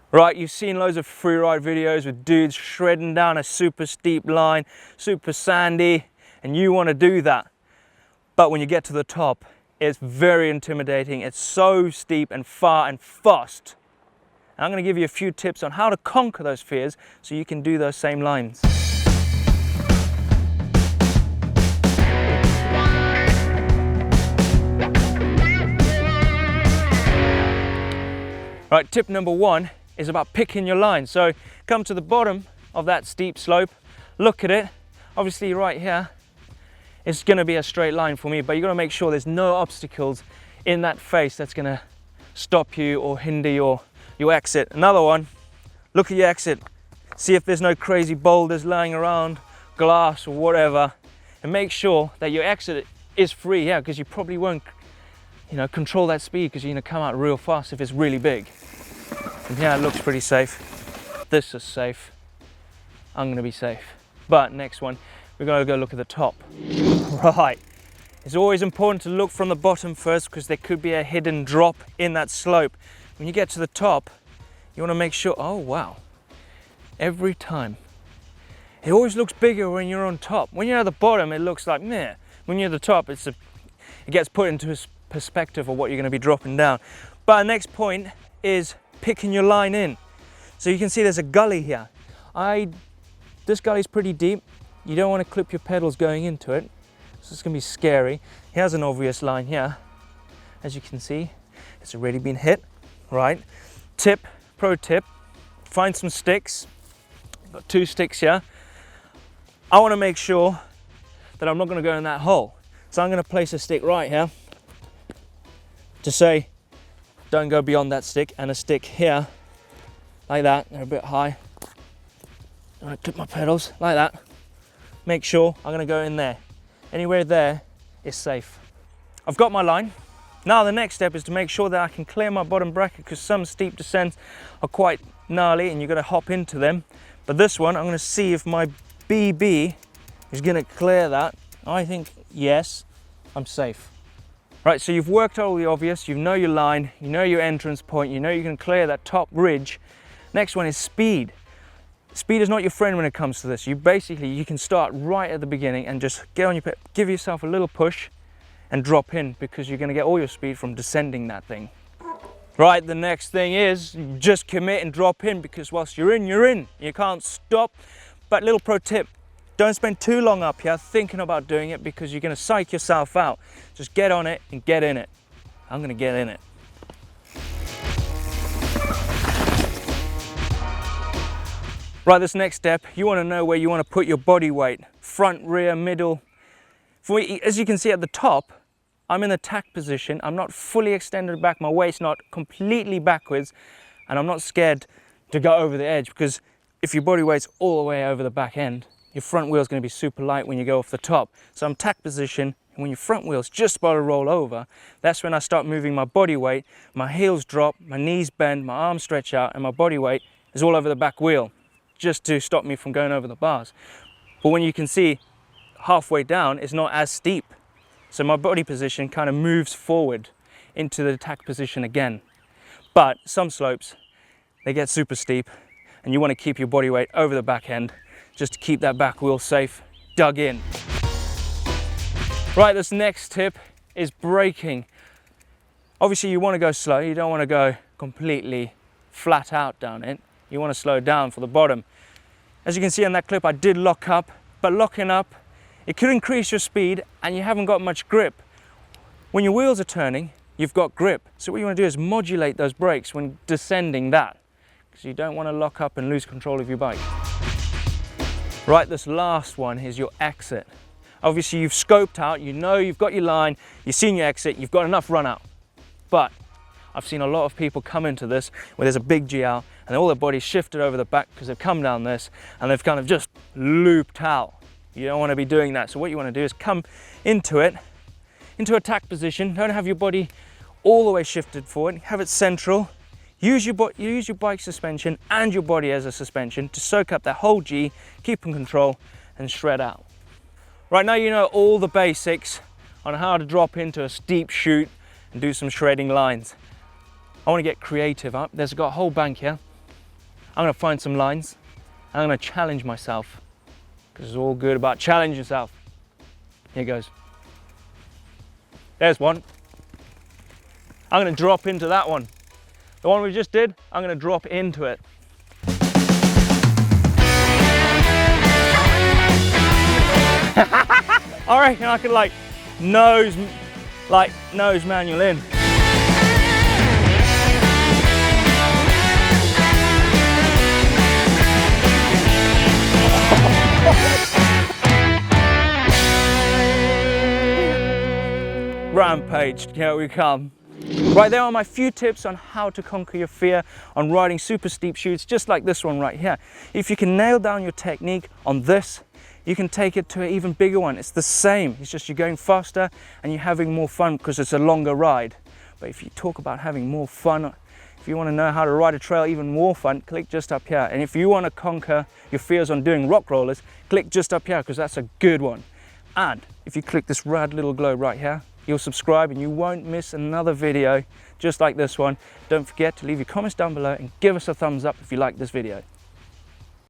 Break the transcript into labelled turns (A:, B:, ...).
A: Right, you've seen loads of freeride videos with dudes shredding down a super steep line, super sandy, and you want to do that. But when you get to the top, it's very intimidating. It's so steep and far and fast. And I'm going to give you a few tips on how to conquer those fears so you can do those same lines. Right, tip number one is about picking your line. So come to the bottom of that steep slope, look at it. Obviously right here, it's gonna be a straight line for me, but you're gonna make sure there's no obstacles in that face that's gonna stop you or hinder your exit. Another one, look at your exit. See if there's no crazy boulders lying around, glass or whatever, and make sure that your exit is free, yeah, because you probably won't, control that speed because you're gonna come out real fast if it's really big. And yeah, it looks pretty safe. This is safe. I'm gonna be safe. But next one, we're gonna go look at the top. Right. It's always important to look from the bottom first because there could be a hidden drop in that slope. When you get to the top, you wanna make sure, oh wow. Every time. It always looks bigger when you're on top. When you're at the bottom, it looks like meh. When you're at the top, it gets put into perspective of what you're gonna be dropping down. But our next point is picking your line in. So you can see there's a gully here. This gully is pretty deep. You don't want to clip your pedals going into it. So it's going to be scary. Here's an obvious line here. As you can see, it's already been hit, right? Pro tip, find some sticks. I've got 2 sticks here. I want to make sure that I'm not going to go in that hole. So I'm going to place a stick right here to say, don't go beyond that stick, and a stick here, like that. They're a bit high. I'm gonna clip my pedals, like that. Make sure I'm gonna go in there. Anywhere there is safe. I've got my line. Now the next step is to make sure that I can clear my bottom bracket because some steep descents are quite gnarly and you're gonna hop into them. But this one, I'm gonna see if my BB is gonna clear that. I think yes, I'm safe. Right, so you've worked all the obvious, you know your line, you know your entrance point, you know you can clear that top ridge. Next one is speed. Speed is not your friend when it comes to this. You can start right at the beginning and just get on your give yourself a little push and drop in because you're gonna get all your speed from descending that thing. Right, the next thing is just commit and drop in because whilst you're in, you're in. You can't stop. But little pro tip, don't spend too long up here thinking about doing it because you're going to psych yourself out. Just get on it and get in it. I'm going to get in it. Right, this next step, you want to know where you want to put your body weight. Front, rear, middle. For me, as you can see at the top, I'm in the tack position. I'm not fully extended back. My weight's not completely backwards. And I'm not scared to go over the edge because if your body weight's all the way over the back end, your front wheel is going to be super light when you go off the top. So I'm tack position, and when your front wheel's just about to roll over, that's when I start moving my body weight. My heels drop, my knees bend, my arms stretch out, and my body weight is all over the back wheel, just to stop me from going over the bars. But when you can see halfway down, it's not as steep. So my body position kind of moves forward into the tack position again. But some slopes, they get super steep, and you want to keep your body weight over the back end just to keep that back wheel safe, dug in. Right, this next tip is braking. Obviously you want to go slow, you don't want to go completely flat out down it. You want to slow down for the bottom. As you can see on that clip, I did lock up, but locking up, it could increase your speed and you haven't got much grip. When your wheels are turning, you've got grip. So what you want to do is modulate those brakes when descending that, because you don't want to lock up and lose control of your bike. Right, this last one is your exit. Obviously you've scoped out, you know you've got your line, you've seen your exit, you've got enough run out. But I've seen a lot of people come into this where there's a big G out and all their body's shifted over the back because they've come down this and they've kind of just looped out. You don't want to be doing that. So what you want to do is come into it, into a tack position. Don't have your body all the way shifted forward, have it central. Use your bike suspension and your body as a suspension to soak up that whole G, keep in control and shred out. Right, now you know all the basics on how to drop into a steep chute and do some shredding lines. I want to get creative. There's got a whole bank here. I'm gonna find some lines. I'm gonna challenge myself, because it's all good about challenging yourself. Here goes. There's one. I'm gonna drop into that one. The one we just did, I'm gonna drop into it. I reckon I could like nose manual in. Rampage, here we come. Right, there are my few tips on how to conquer your fear on riding super steep chutes, just like this one right here. If you can nail down your technique on this, you can take it to an even bigger one. It's the same, it's just you're going faster and you're having more fun because it's a longer ride. But if you talk about having more fun, if you want to know how to ride a trail even more fun, click just up here. And if you want to conquer your fears on doing rock rollers, click just up here, because that's a good one. And if you click this rad little globe right here, you'll subscribe and you won't miss another video just like this one. Don't forget to leave your comments down below and give us a thumbs up if you like this video.